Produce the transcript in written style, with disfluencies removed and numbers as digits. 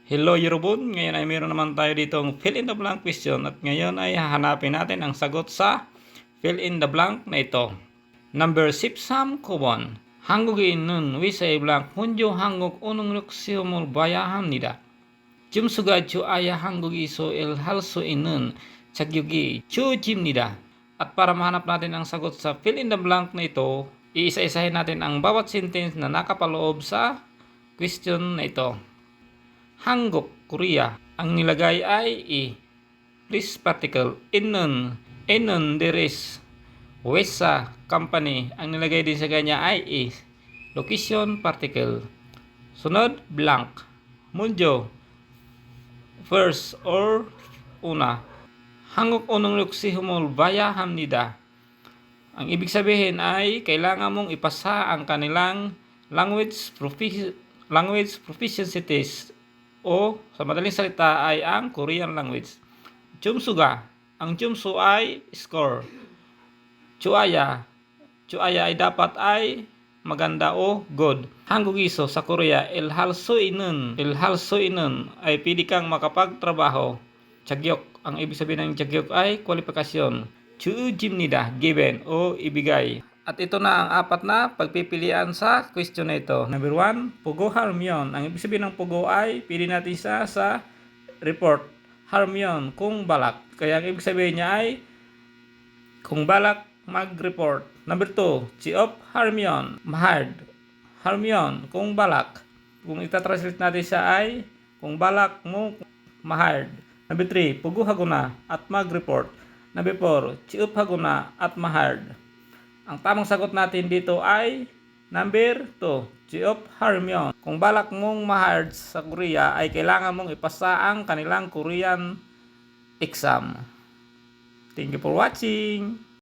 Hello Yorobun, ngayon ay meron naman tayo ditong fill in the blank question at ngayon ay hahanapin natin ang sagot sa fill in the blank na ito. Number 13 9번 한국에 있는 위사의 blank 먼저 한국 언어력 시험을 봐야 합니다. 점수가 좋아야 한국에서 일할 수 있는 자격이 주어집니다. At para mahanap natin ang sagot sa fill in the blank na ito, iisa-isahin natin ang bawat sentence na nakapaloob sa question na ito. 한국, Korea. Ang nilagay ay Please particle. Inon, there is. Wesa, company. Ang nilagay din sa kanya ay Location, particle. Sunod, blank. Munjo, first or una. 한국 언어력 시험을 봐야 합니다. Ang ibig sabihin ay kailangan mong ipasa ang kanilang language proficiency test o sa madaling salita ay ang Korean language. Jumsuga, ang jumsu ay score. Chuaya ay dapat ay maganda o good. Hangugiso sa Korea, ilhal su inun ay pili kang makapagtrabaho. Chagyok, ang ibig sabihin ng chagyok ay kwalifikasyon. Chuujimnida, given o ibigay. At ito na ang apat na pagpipilian sa question na ito. Number 1, pugo harmyon. Ang ibig sabihin ng pugo ay pili natin siya sa report. Harmyon, kung balak. Kaya ang ibig sabihin niya ay kung balak mag-report. Number 2, chiop harmyon, mahard. Harmyon, kung balak. Kung itatranslate natin siya ay kung balak mo mahard. Number 3, pugo haguna at mag-report. Number 4, chiop haguna at mahard. Ang tamang sagot natin dito ay number 2, chiop harmyon. Kung balak mong mahard sa Korea ay kailangan mong ipasa ang kanilang Korean exam. Thank you for watching.